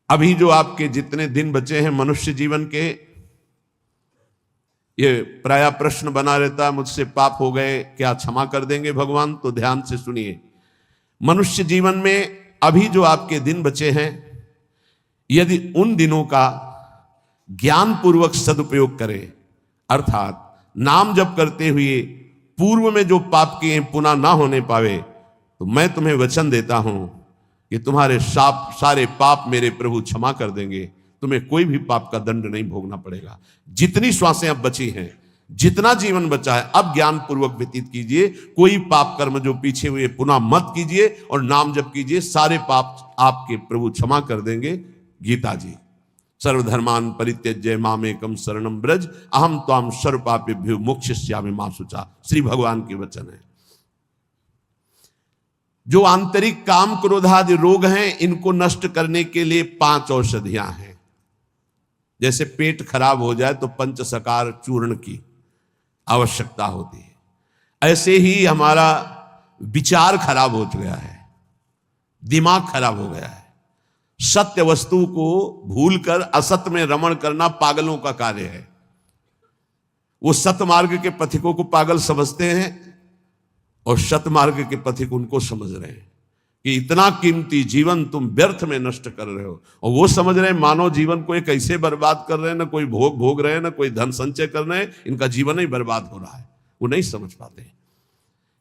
अभी जो आपके जितने दिन बचे हैं मनुष्य जीवन के, ये प्राय प्रश्न बना रहता है, मुझसे पाप हो गए, क्या क्षमा कर देंगे भगवान? तो ध्यान से सुनिए, मनुष्य जीवन में अभी जो आपके दिन बचे हैं, यदि उन दिनों का ज्ञान पूर्वक सदुपयोग करें, अर्थात नाम जप करते हुए पूर्व में जो पाप किए पुनः ना होने पावे, तो मैं तुम्हें वचन देता हूं कि तुम्हारे सारे पाप मेरे प्रभु क्षमा कर देंगे, तुम्हें कोई भी पाप का दंड नहीं भोगना पड़ेगा। जितनी श्वासें अब बची हैं, जितना जीवन बचा है, अब ज्ञान पूर्वक व्यतीत कीजिए। कोई पाप कर्म जो पीछे हुए पुनः मत कीजिए और नाम जप कीजिए, सारे पाप आपके प्रभु क्षमा कर देंगे। गीता जी, सर्वधर्मान परित्यज्य मामेकम शरणम ब्रज अहम त्वाम सर्व पापेभ्यो मोक्षयिष्यामि मा शुचा। श्री भगवान के वचन है। जो आंतरिक काम क्रोधादि रोग हैं, इनको नष्ट करने के लिए 5 औषधियां हैं। जैसे पेट खराब हो जाए तो पंचसकार चूर्ण की आवश्यकता होती है, ऐसे ही हमारा विचार खराब हो गया है, दिमाग खराब हो गया है। सत्य वस्तु को भूलकर असत्य में रमण करना पागलों का कार्य है। वो सत्य मार्ग के पथिकों को पागल समझते हैं और सत्य मार्ग के पथिक उनको समझ रहे हैं कि इतना कीमती जीवन तुम व्यर्थ में नष्ट कर रहे हो, और वो समझ रहे हैं मानव जीवन को एक ऐसे बर्बाद कर रहे हैं, ना कोई भोग भोग रहे हैं, ना कोई धन संचय कर रहे हैं, इनका जीवन ही बर्बाद हो रहा है। वो नहीं समझ पाते।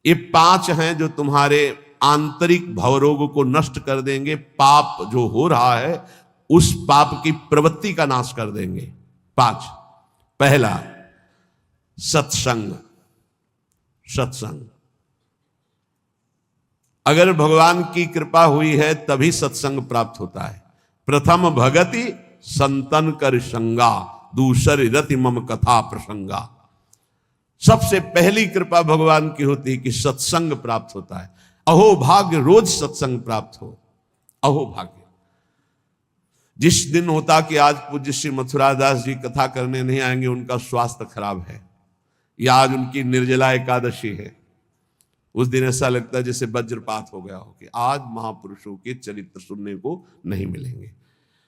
ये 5 हैं जो तुम्हारे आंतरिक भवरोग को नष्ट कर देंगे। पाप जो हो रहा है उस पाप की प्रवृत्ति का नाश कर देंगे। 5, पहला सत्संग। सत्संग, अगर भगवान की कृपा हुई है तभी सत्संग प्राप्त होता है। प्रथम भगति संतन कर संगा, दूसरी रति मम कथा प्रसंगा। सबसे पहली कृपा भगवान की होती है कि सत्संग प्राप्त होता है। अहो भाग्य रोज सत्संग प्राप्त हो, अहो भाग्य। जिस दिन होता कि आज पूज्य श्री मथुरादास जी कथा करने नहीं आएंगे, उनका स्वास्थ्य खराब है, या आज उनकी निर्जला एकादशी है, उस दिन ऐसा लगता है जैसे वज्रपात हो गया हो कि आज महापुरुषों के चरित्र सुनने को नहीं मिलेंगे।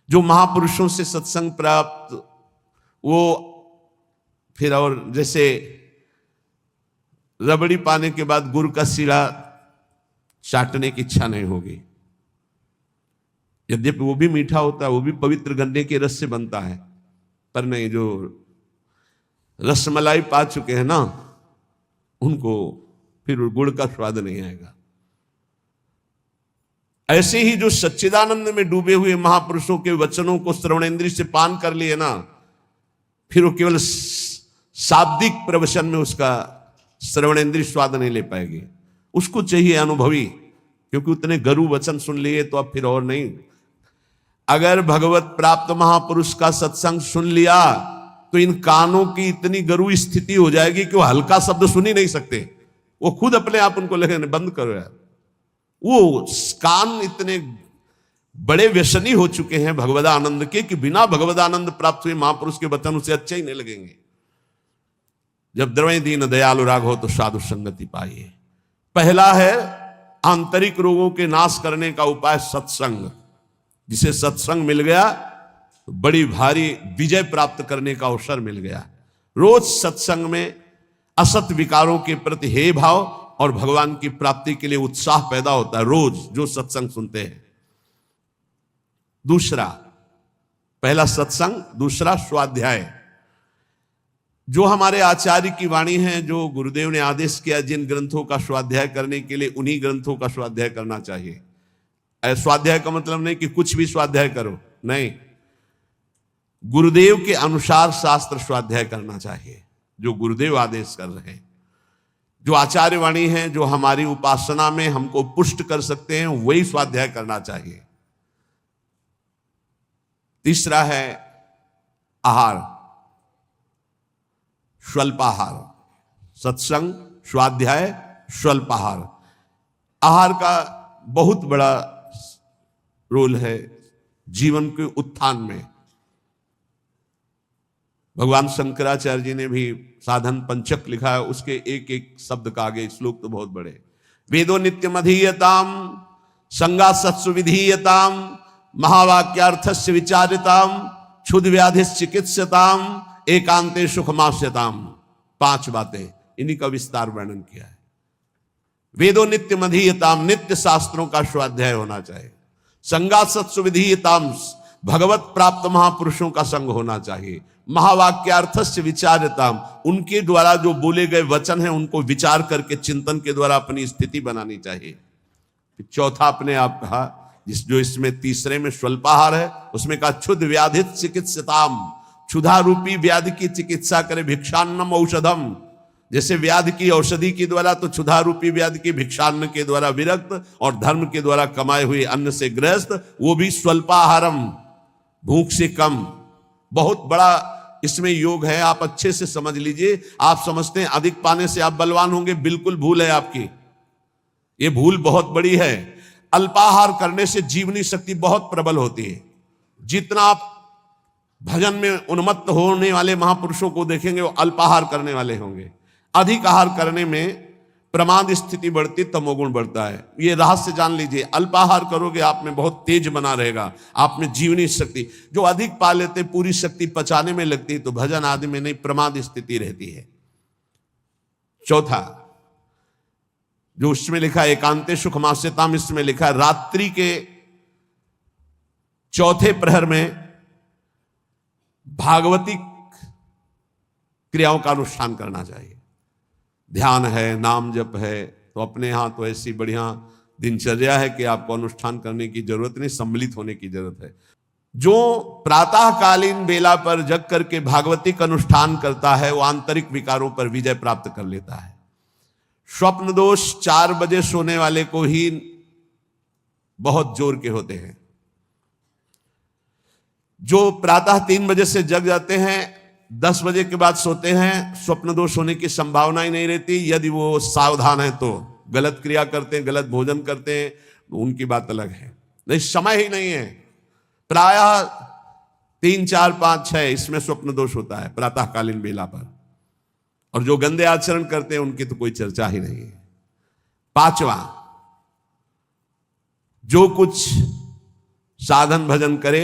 जो महापुरुषों से सत्संग प्राप्त, वो फिर और जैसे रबड़ी पाने के बाद गुड़ का सीरा चाटने की इच्छा नहीं होगी। यद्यपि वो भी मीठा होता है, वो भी पवित्र गन्ने के रस से बनता है, पर नहीं, जो रसमलाई पा चुके हैं ना, उनको फिर गुड़ का स्वाद नहीं आएगा। ऐसे ही जो सच्चिदानंद में डूबे हुए महापुरुषों के वचनों को श्रवणेंद्रिय से पान कर लिए ना, फिर वो केवल शाब्दिक प्रवचन में उसका श्रवणेंद्रिय स्वाद नहीं ले पाएगी। उसको चाहिए अनुभवी, क्योंकि उतने गरु वचन सुन लिए तो अब फिर और नहीं। अगर भगवत प्राप्त महापुरुष का सत्संग सुन लिया तो इन कानों की इतनी गरु स्थिति हो जाएगी कि वो हल्का शब्द सुन ही नहीं सकते। वो खुद अपने आप उनको लगे बंद करो यार। वो कान इतने बड़े व्यसनी हो चुके हैं भगवदानंद के कि बिना भगवदानंद प्राप्त हुए महापुरुष के वचन उसे अच्छे ही नहीं लगेंगे। जब द्रवै दीन दयालु राग हो तो साधु संगति पाइए। पहला है आंतरिक रोगों के नाश करने का उपाय सत्संग। जिसे सत्संग मिल गया तो बड़ी भारी विजय प्राप्त करने का अवसर मिल गया। रोज सत्संग में असत विकारों के प्रति हे भाव और भगवान की प्राप्ति के लिए उत्साह पैदा होता है, रोज जो सत्संग सुनते हैं। दूसरा, पहला सत्संग, दूसरा स्वाध्याय। जो हमारे आचार्य की वाणी है, जो गुरुदेव ने आदेश किया, जिन ग्रंथों का स्वाध्याय करने के लिए उन्हीं ग्रंथों का स्वाध्याय करना चाहिए। स्वाध्याय का मतलब नहीं कि कुछ भी स्वाध्याय करो, नहीं, गुरुदेव के अनुसार शास्त्र स्वाध्याय करना चाहिए, जो गुरुदेव आदेश कर रहे हैं। जो आचार्य वाणी है, जो हमारी उपासना में हमको पुष्ट कर सकते हैं, वही स्वाध्याय करना चाहिए। तीसरा है आहार, स्वल्पाहार। सत्संग, स्वाध्याय, स्वल्पाहार। आहार का बहुत बड़ा रोल है जीवन के उत्थान में। भगवान शंकराचार्य जी ने भी साधन पंचक लिखा है, उसके एक एक शब्द का आगे श्लोक तो बहुत बड़े। वेदो नित्यम अधीयताम संगा सत्सु विधीयताम महावाक्यार्थस्य विचारिताम, क्षुद्र व्याधि चिकित्सताम, एकांते सुखमास्यताम। 5 बातें, इन्हीं का विस्तार वर्णन किया है। वेदो नित्य मधीयताम, नित्य शास्त्रों का स्वाध्याय होना चाहिए। संगात सत्सु विधीयताम, भगवत प्राप्त महापुरुषों का संग होना चाहिए। महावाक्यार्थस्य विचारताम, उनके द्वारा जो बोले गए वचन हैं उनको विचार करके चिंतन के द्वारा अपनी स्थिति बनानी चाहिए। चौथा अपने आप कहा, जो इसमें तीसरे में स्वल्पाहार है, उसमें कहा क्षुद्र व्याधि चिकित्सताम, क्षुधा रूपी व्याधि की चिकित्सा करे। भिक्षान्नम औषधम, जैसे व्याधि की औषधि के द्वारा, तो क्षुधा रूपी व्याधि की भिक्षान्न के द्वारा विरक्त और धर्म के द्वारा कमाए हुए अन्न से ग्रस्त, वो भी स्वल्पाहारम, भूख से कम। बहुत बड़ा इसमें योग है, आप अच्छे से समझ लीजिए। आप समझते हैं अधिक पाने से आप बलवान होंगे, बिल्कुल भूल है आपकी, ये भूल बहुत बड़ी है। अल्पाहार करने से जीवनी शक्ति बहुत प्रबल होती है। जितना आप भजन में उन्मत्त होने वाले महापुरुषों को देखेंगे वो अल्पाहार करने वाले होंगे। अधिक आहार करने में प्रमाद स्थिति बढ़ती, तमोगुण बढ़ता है। ये रहस्य जान लीजिए। अल्पाहार करोगे आप में बहुत तेज बना रहेगा, आप में जीवनी शक्ति। जो अधिक पा लेते पूरी शक्ति पचाने में लगती है, तो भजन आदि में नहीं, प्रमाद स्थिति रहती है। चौथा जो उसमें लिखा है एकांते सुखमास्यताम, इसमें लिखा है रात्रि के चौथे प्रहर में भागवतिक क्रियाओं का अनुष्ठान करना चाहिए। ध्यान है, नाम जप है, तो अपने यहां तो ऐसी बढ़िया दिनचर्या है कि आपको अनुष्ठान करने की जरूरत नहीं, सम्मिलित होने की जरूरत है। जो प्रातःकालीन बेला पर जग करके भागवतिक अनुष्ठान करता है वो आंतरिक विकारों पर विजय प्राप्त कर लेता है। स्वप्न दोष 4 बजे सोने वाले को ही बहुत जोर के होते हैं। जो प्रातः 3 बजे से जग जाते हैं, 10 बजे के बाद सोते हैं, स्वप्न दोष होने की संभावना ही नहीं रहती। यदि वो सावधान है तो गलत क्रिया करते हैं, गलत भोजन करते हैं, तो उनकी बात अलग है। नहीं, समय ही नहीं है। प्रायः 3, 4, 5, 6 इसमें स्वप्न दोष होता है प्रातःकालीन बेला पर। और जो गंदे आचरण करते हैं उनकी तो कोई चर्चा ही नहीं है। 5वां, जो कुछ साधन भजन करे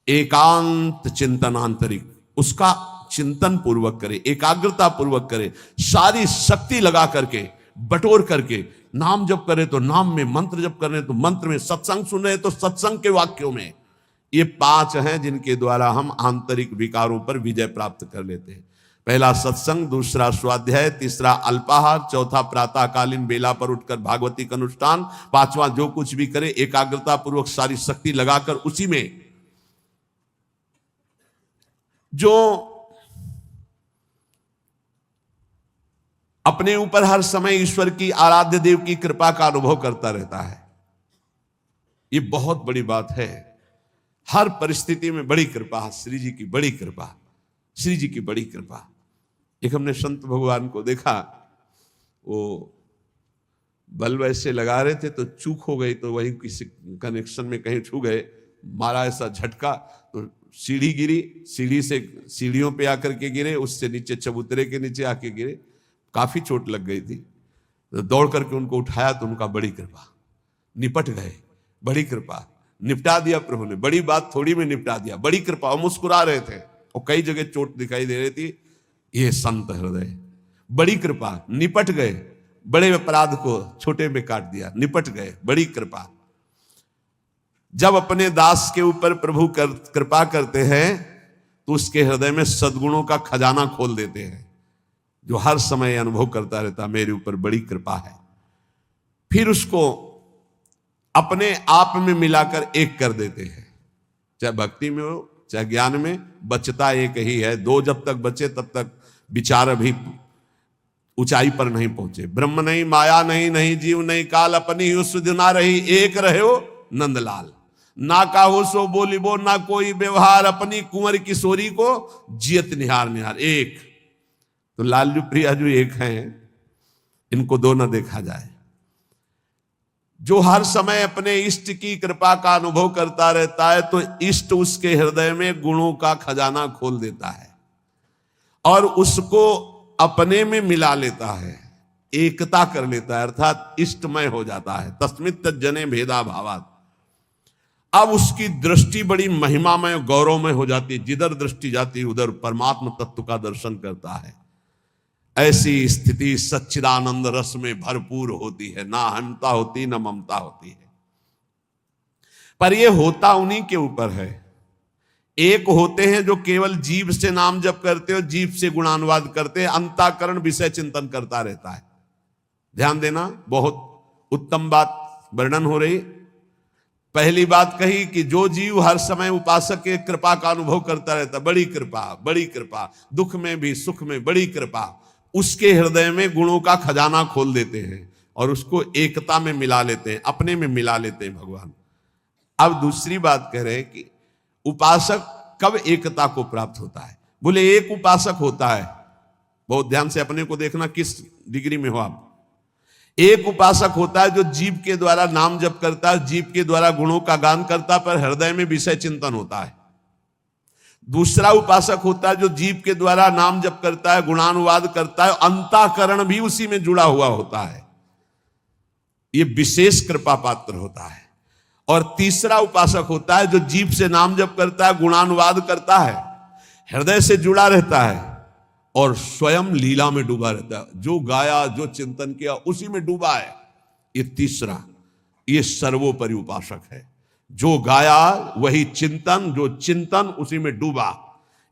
एकांत चिंतन आंतरिक, उसका चिंतन पूर्वक करे, एकाग्रता पूर्वक करे, सारी शक्ति लगा करके, बटोर करके। नाम जप करे तो नाम में, मंत्र जप कर रहे तो मंत्र में, सत्संग सुन रहे तो सत्संग के वाक्यों में। ये 5 हैं जिनके द्वारा हम आंतरिक विकारों पर विजय प्राप्त कर लेते हैं। पहला सत्संग, दूसरा स्वाध्याय, तीसरा अल्पाहार, चौथा प्रातःकालीन बेला पर उठकर भागवतिक अनुष्ठान, 5वां जो कुछ भी करे एकाग्रता पूर्वक सारी शक्ति लगाकर उसी में। जो अपने ऊपर हर समय ईश्वर की, आराध्य देव की कृपा का अनुभव करता रहता है, ये बहुत बड़ी बात है। हर परिस्थिति में बड़ी कृपा, श्री जी की बड़ी कृपा, श्री जी की बड़ी कृपा। एक हमने संत भगवान को देखा, वो बल्ब ऐसे लगा रहे थे तो चूक हो गई, तो वही किसी कनेक्शन में कहीं छू गए, मारा ऐसा झटका, तो सीढ़ी गिरी, सीढ़ी से सीढ़ियों पे आकर के गिरे, उससे नीचे चबूतरे के नीचे आके गिरे, काफी चोट लग गई थी। तो दौड़ करके उनको उठाया तो उनका बड़ी कृपा, निपट गए, बड़ी कृपा, निपटा दिया प्रभु ने। बड़ी बात थोड़ी में निपटा दिया, बड़ी कृपा। वो मुस्कुरा रहे थे और कई जगह चोट दिखाई दे रही थी। ये संत हृदय, बड़ी कृपा, निपट गए। बड़े अपराध को छोटे में काट दिया, निपट गए, बड़ी कृपा। जब अपने दास के ऊपर प्रभु कृपा करते हैं तो उसके हृदय में सद्गुणों का खजाना खोल देते हैं, जो हर समय अनुभव करता रहता मेरे ऊपर बड़ी कृपा है। फिर उसको अपने आप में मिलाकर एक कर देते हैं, चाहे भक्ति में हो चाहे ज्ञान में, बचता एक ही है। 2 जब तक बचे तब तक विचार अभी ऊंचाई पर नहीं पहुंचे। ब्रह्म नहीं, माया नहीं, नहीं जीव नहीं काल, अपनी ही सुध ना रही, एक रहे हो नंदलाल। ना काहो सो बोलिबो, ना कोई व्यवहार, अपनी कुंवर किशोरी को जियत निहार निहार। एक तो लालजू प्रिया जो एक हैं, इनको 2 न देखा जाए। जो हर समय अपने इष्ट की कृपा का अनुभव करता रहता है तो इष्ट उसके हृदय में गुणों का खजाना खोल देता है और उसको अपने में मिला लेता है, एकता कर लेता है, अर्थात इष्टमय हो जाता है। तस्मित् तज्जने भेदा भावात्। अब उसकी दृष्टि बड़ी महिमामय गौरवमय हो जाती है, जिधर दृष्टि जाती है उधर परमात्मा तत्व का दर्शन करता है। ऐसी स्थिति सच्चिदानंद रस में भरपूर होती है, ना अहंता होती ना ममता होती है। पर यह होता उन्हीं के ऊपर है। एक होते हैं जो केवल जीभ से नाम जप करते हो, जीभ से गुणानुवाद करते हैं, अंतःकरण विषय चिंतन करता रहता है। ध्यान देना, बहुत उत्तम बात वर्णन हो रही। पहली बात कही कि जो जीव हर समय उपासक के कृपा का अनुभव करता रहता, बड़ी कृपा बड़ी कृपा, दुख में भी सुख में बड़ी कृपा, उसके हृदय में गुणों का खजाना खोल देते हैं और उसको एकता में मिला लेते हैं, अपने में मिला लेते हैं भगवान। अब दूसरी बात कह रहे हैं कि उपासक कब एकता को प्राप्त होता है। बोले एक उपासक होता है, बहुत ध्यान से अपने को देखना किस डिग्री में हो आप। एक उपासक होता है जो जीव के द्वारा नाम जप करता है, जीव के द्वारा गुणों का गान करता है, पर हृदय में विषय चिंतन होता है। दूसरा उपासक होता है जो जीव के द्वारा नाम जप करता है, गुणानुवाद करता है, अंतःकरण भी उसी में जुड़ा हुआ होता है। ये विशेष कृपा पात्र होता है। और तीसरा उपासक होता है जो जीभ से नाम जप करता है, गुणानुवाद करता है, हृदय से जुड़ा रहता है और स्वयं लीला में डूबा रहता है। जो गाया, जो चिंतन किया, उसी में डूबा है। ये तीसरा, ये सर्वोपरि उपासक है। जो गाया वही चिंतन, जो चिंतन उसी में डूबा।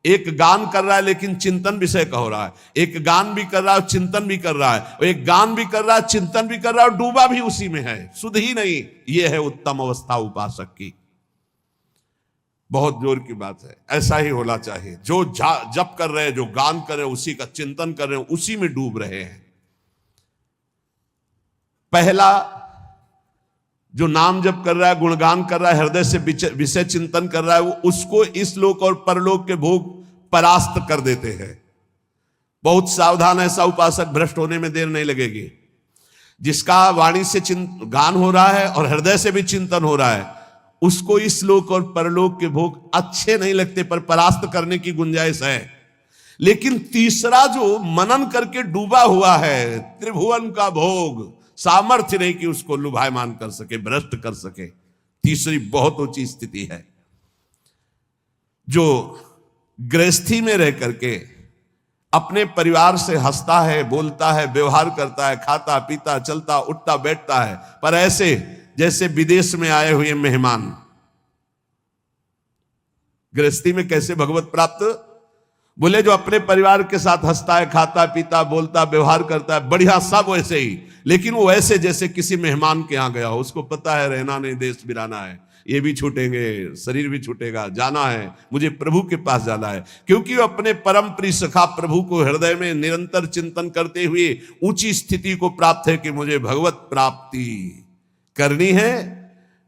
एक गान कर रहा है लेकिन चिंतन विषय का हो रहा है, एक गान भी कर रहा है चिंतन भी कर रहा है, और एक गान भी कर रहा है चिंतन भी कर रहा है और डूबा भी उसी में है, सुध ही नहीं। यह है उत्तम अवस्था उपासक की। बहुत जोर की बात है, ऐसा ही होना चाहिए। जो जप कर रहे हैं, जो गान कर रहे हैं, उसी का चिंतन कर रहे हैं, उसी में डूब रहे हैं। पहला जो नाम जप कर रहा है, गुणगान कर रहा है, हृदय से विषय चिंतन कर रहा है, वो उसको इस लोक और परलोक के भोग परास्त कर देते हैं। बहुत सावधान, ऐसा उपासक भ्रष्ट होने में देर नहीं लगेगी। जिसका वाणी से गान हो रहा है और हृदय से भी चिंतन हो रहा है, उसको इस लोक और परलोक के भोग अच्छे नहीं लगते, पर परास्त करने की गुंजाइश है। लेकिन तीसरा जो मनन करके डूबा हुआ है, त्रिभुवन का भोग, सामर्थ्य नहीं कि उसको लुभायमान कर सके, भ्रष्ट कर सके। तीसरी बहुत ऊंची स्थिति है। जो गृहस्थी में रह करके अपने परिवार से हंसता है, बोलता है, व्यवहार करता है, खाता पीता, चलता उठता बैठता है, पर ऐसे जैसे विदेश में आए हुए मेहमान। गृहस्थी में कैसे भगवत प्राप्त? बोले जो अपने परिवार के साथ हंसता है, खाता पीता, बोलता, व्यवहार करता है, बढ़िया, सब वैसे ही, लेकिन वो ऐसे जैसे किसी मेहमान के यहां गया हो। उसको पता है रहना नहीं, देश बिराना है, ये भी छूटेंगे, शरीर भी छूटेगा, जाना है, मुझे प्रभु के पास जाना है। क्योंकि वो अपने परम प्रिय सखा प्रभु को हृदय में निरंतर चिंतन करते हुए ऊंची स्थिति को प्राप्त है कि मुझे भगवत प्राप्ति करनी है।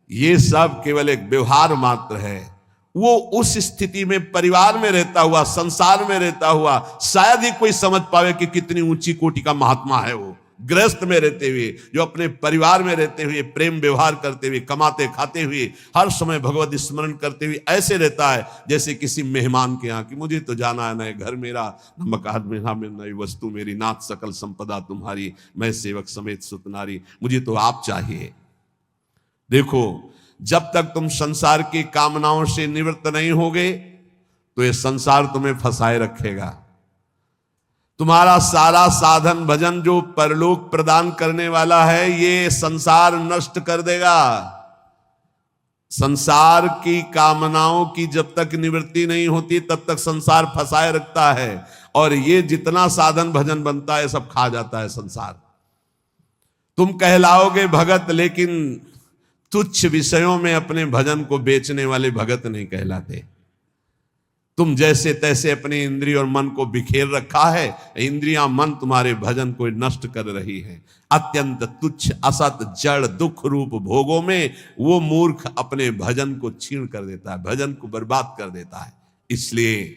ये सब केवल एक व्यवहार मात्र है। वो उस स्थिति में परिवार में रहता हुआ, संसार में रहता हुआ शायद ही कोई समझ पावे कि कितनी ऊंची कोटि का महात्मा है वो। गृहस्थ में रहते हुए, जो अपने परिवार में रहते हुए, प्रेम व्यवहार करते हुए, कमाते खाते हुए, हर समय भगवत स्मरण करते हुए ऐसे रहता है जैसे किसी मेहमान के यहाँ कि मुझे तो जाना है, नए घर मेरा, न मकान मेरा, नई वस्तु मेरी, नाथ सकल संपदा तुम्हारी, मैं सेवक समेत सुत नारी, मुझे तो आप चाहिए। देखो, जब तक तुम संसार की कामनाओं से निवृत्त नहीं होगे तो ये संसार तुम्हें फंसाए रखेगा। तुम्हारा सारा साधन भजन जो परलोक प्रदान करने वाला है, ये संसार नष्ट कर देगा। संसार की कामनाओं की जब तक निवृत्ति नहीं होती तब तक संसार फंसाए रखता है, और ये जितना साधन भजन बनता है सब खा जाता है संसार। तुम कहलाओगे भगत, लेकिन तुच्छ विषयों में अपने भजन को बेचने वाले भगत नहीं कहलाते। तुम जैसे तैसे अपनी इंद्रिय और मन को बिखेर रखा है, इंद्रियां मन तुम्हारे भजन को नष्ट कर रही है। अत्यंत तुच्छ असत जड़ दुख रूप भोगों में वो मूर्ख अपने भजन को छीण कर देता है, भजन को बर्बाद कर देता है। इसलिए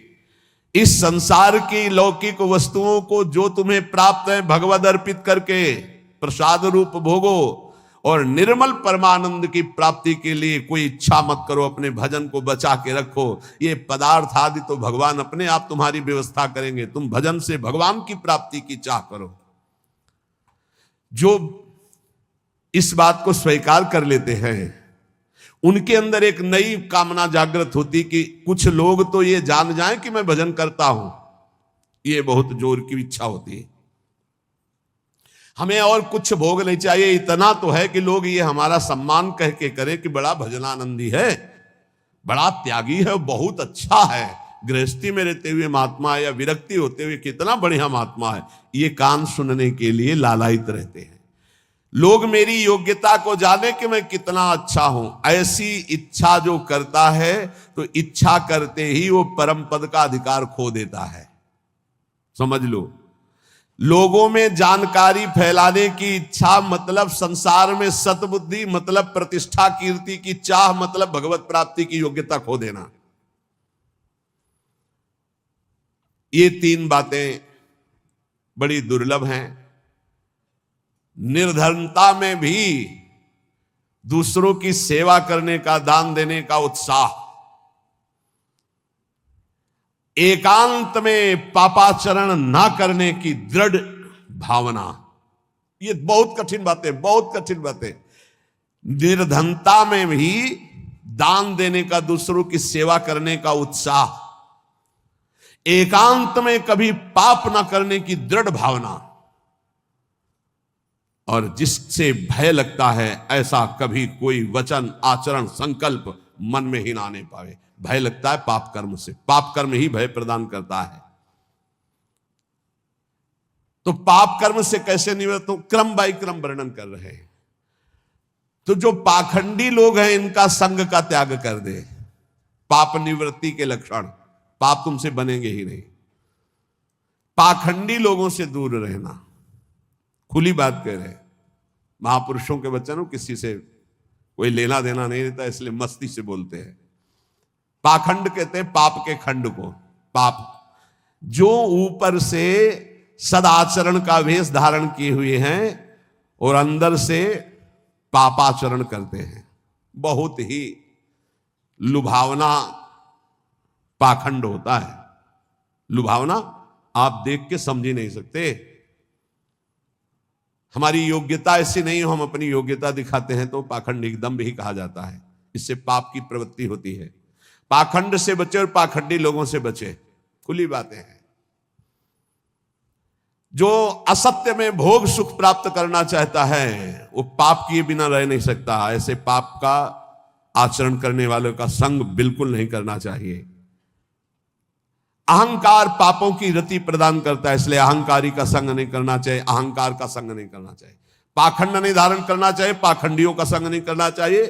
इस संसार की लौकिक वस्तुओं को जो तुम्हें प्राप्त है भगवद अर्पित करके प्रसाद रूप भोगो, और निर्मल परमानंद की प्राप्ति के लिए कोई इच्छा मत करो, अपने भजन को बचा के रखो। ये पदार्थ आदि तो भगवान अपने आप तुम्हारी व्यवस्था करेंगे, तुम भजन से भगवान की प्राप्ति की चाह करो। जो इस बात को स्वीकार कर लेते हैं उनके अंदर एक नई कामना जागृत होती कि कुछ लोग तो ये जान जाएं कि मैं भजन करता हूं, ये बहुत जोर की इच्छा होती है। हमें और कुछ भोग नहीं चाहिए, इतना तो है कि लोग ये हमारा सम्मान कह के करें कि बड़ा भजनानंदी है, बड़ा त्यागी है, बहुत अच्छा है, गृहस्थी में रहते हुए महात्मा है या विरक्ति होते हुए कितना बढ़िया महात्मा है, ये कान सुनने के लिए लालायित रहते हैं। लोग मेरी योग्यता को जाने कि मैं कितना अच्छा हूं, ऐसी इच्छा जो करता है तो इच्छा करते ही वो परम पद का अधिकार खो देता है। समझ लो, लोगों में जानकारी फैलाने की इच्छा मतलब संसार में सतबुद्धि, मतलब प्रतिष्ठा कीर्ति की चाह, मतलब भगवत प्राप्ति की योग्यता खो देना। ये तीन बातें बड़ी दुर्लभ हैं। निर्धनता में भी दूसरों की सेवा करने का, दान देने का उत्साह, एकांत में पापाचरण ना करने की दृढ़ भावना, ये बहुत कठिन बातें, बहुत कठिन बातें। निर्धनता में भी दान देने का, दूसरों की सेवा करने का उत्साह, एकांत में कभी पाप ना करने की दृढ़ भावना, और जिससे भय लगता है ऐसा कभी कोई वचन, आचरण, संकल्प मन में ही ना आने पावे। भय लगता है पाप कर्म से, पाप कर्म ही भय प्रदान करता है। तो पाप कर्म से कैसे निवृत्त हो, क्रम बाई क्रम वर्णन कर रहे हैं। तो जो पाखंडी लोग हैं इनका संग का त्याग कर दे, पाप निवृत्ति के लक्षण, पाप तुमसे बनेंगे ही नहीं। पाखंडी लोगों से दूर रहना, खुली बात कह रहे, महापुरुषों के वचन, किसी से कोई लेना देना नहीं रहता, इसलिए मस्ती से बोलते हैं। पाखंड कहते हैं पाप के खंड को। पाप जो ऊपर से सदाचरण का वेश धारण किए हुए हैं और अंदर से पापाचरण करते हैं, बहुत ही लुभावना पाखंड होता है। लुभावना आप देख के समझ ही नहीं सकते। हमारी योग्यता ऐसी नहीं हो, हम अपनी योग्यता दिखाते हैं तो पाखंड एकदम भी कहा जाता है। इससे पाप की प्रवृत्ति होती है। पाखंड से बचे और पाखंडी लोगों से बचे, खुली बातें हैं। जो असत्य में भोग सुख प्राप्त करना चाहता है वो पाप किए बिना रह नहीं सकता। ऐसे पाप का आचरण करने वालों का संग बिल्कुल नहीं करना चाहिए। अहंकार पापों की रति प्रदान करता है, इसलिए अहंकारी का संग नहीं करना चाहिए, अहंकार का संग नहीं करना चाहिए। पाखंड नहीं धारण करना चाहिए, पाखंडियों का संग नहीं करना चाहिए।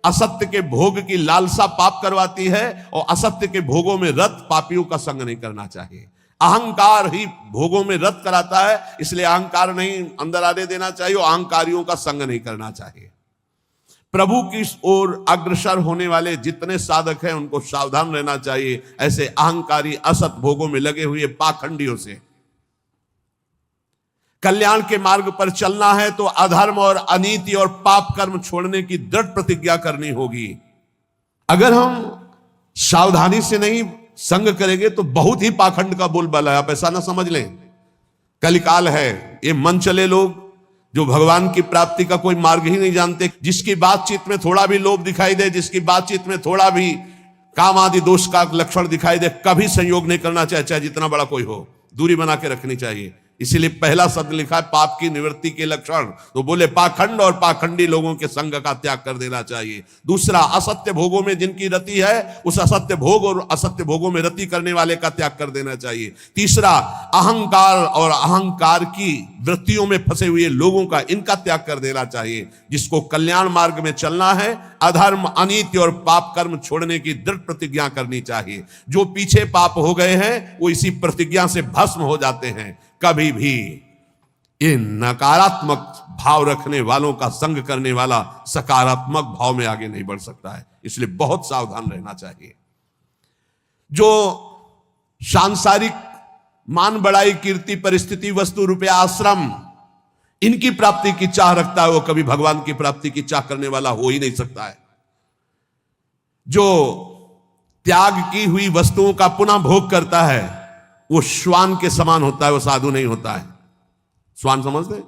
असत्य के भोग की लालसा पाप करवाती है और असत्य के भोगों में रत पापियों का संग नहीं करना चाहिए। अहंकार ही भोगों में रत कराता है, इसलिए अहंकार नहीं अंदर आने देना चाहिए और अहंकारियों का संग नहीं करना चाहिए। प्रभु की ओर अग्रसर होने वाले जितने साधक हैं उनको सावधान रहना चाहिए ऐसे अहंकारी असत भोगों में लगे हुए पाखंडियों से। कल्याण के मार्ग पर चलना है तो अधर्म और अनीति और पाप कर्म छोड़ने की दृढ़ प्रतिज्ञा करनी होगी। अगर हम सावधानी से नहीं संग करेंगे तो बहुत ही पाखंड का बोलबाला है। आप ऐसा ना समझ लें, कलिकाल है, ये मन चले लोग जो भगवान की प्राप्ति का कोई मार्ग ही नहीं जानते, जिसकी बातचीत में थोड़ा भी लोभ दिखाई दे, जिसकी बातचीत में थोड़ा भी काम आदि दोष का लक्षण दिखाई दे, कभी संयोग नहीं करना चाहिए, चाहे जितना बड़ा कोई हो, दूरी बना के रखनी चाहिए। इसीलिए पहला शब्द लिखा है पाप की निवृत्ति के लक्षण, तो बोले पाखंड और पाखंडी लोगों के संग का त्याग कर देना चाहिए। दूसरा, असत्य भोगों में जिनकी रति है उस असत्य भोग और असत्य भोगों में रति करने वाले का त्याग कर देना चाहिए। तीसरा, अहंकार और अहंकार की वृत्तियों में फंसे हुए लोगों का, इनका त्याग कर देना चाहिए। जिसको कल्याण मार्ग में चलना है अधर्म अनीति और पाप कर्म छोड़ने की दृढ़ प्रतिज्ञा करनी चाहिए। जो पीछे पाप हो गए हैं वो इसी प्रतिज्ञा से भस्म हो जाते हैं। कभी भी ये नकारात्मक भाव रखने वालों का संग करने वाला सकारात्मक भाव में आगे नहीं बढ़ सकता है, इसलिए बहुत सावधान रहना चाहिए। जो सांसारिक मान बढ़ाई कीर्ति परिस्थिति वस्तु रुपया आश्रम इनकी प्राप्ति की चाह रखता है वो कभी भगवान की प्राप्ति की चाह करने वाला हो ही नहीं सकता है। जो त्याग की हुई वस्तुओं का पुनः भोग करता है वो श्वान के समान होता है, वो साधु नहीं होता है। श्वान समझते,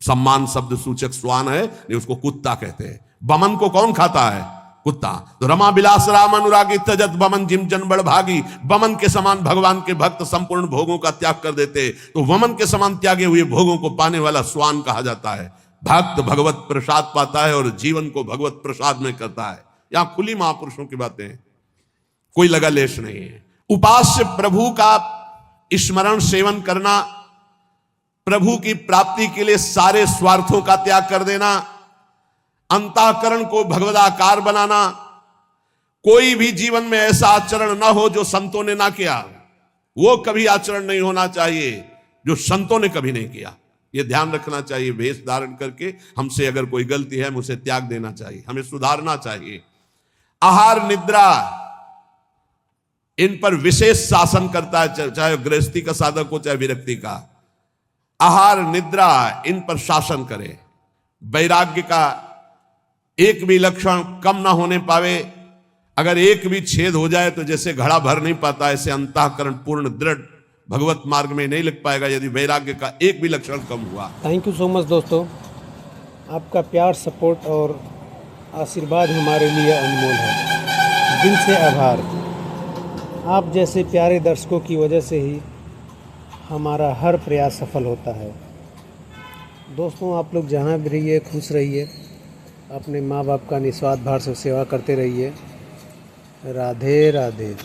सम्मान शब्द सूचक श्वान है, नहीं उसको कुत्ता कहते हैं। बमन को कौन खाता है? कुत्ता। तो रमा बिलास राम अनुरागी तजत बमन जिम जन बड़ भागी, बमन के समान भगवान के भक्त संपूर्ण भोगों का त्याग कर देते, तो वमन के समान त्यागे हुए भोगों को पाने वाला स्वान कहा जाता है। भक्त भगवत प्रसाद पाता है और जीवन को भगवत प्रसाद में करता है। यहां खुली महापुरुषों की बातें हैं, कोई लगा लेश नहीं है। उपास्य प्रभु का स्मरण सेवन करना, प्रभु की प्राप्ति के लिए सारे स्वार्थों का त्याग कर देना, अंतःकरण को भगवदाकार बनाना। कोई भी जीवन में ऐसा आचरण ना हो जो संतों ने ना किया, वो कभी आचरण नहीं होना चाहिए जो संतों ने कभी नहीं किया। ये ध्यान रखना चाहिए। वेश धारण करके हमसे अगर कोई गलती है, उसे त्याग देना चाहिए, हमें सुधारना चाहिए। आहार निद्रा, इन पर विशेष शासन करता है, चाहे गृहस्थी का साधक हो चाहे विरक्ति का। आहार निद्रा इन पर शासन करे। वैराग्य का एक भी लक्षण कम ना होने पावे। अगर एक भी छेद हो जाए तो जैसे घड़ा भर नहीं पाता, ऐसे अंतःकरण पूर्ण दृढ़ भगवत मार्ग में नहीं लग पाएगा यदि वैराग्य का एक भी लक्षण कम हुआ। थैंक यू सो मच दोस्तों, आपका प्यार, सपोर्ट और आशीर्वाद हमारे लिए अनमोल है। दिल से आभार। आप जैसे प्यारे दर्शकों की वजह से ही हमारा हर प्रयास सफल होता है। दोस्तों, आप लोग जहाँ भी रहिए खुश रहिए, अपने माँ बाप का निस्वार्थ भाव से सेवा करते रहिए। राधे राधे।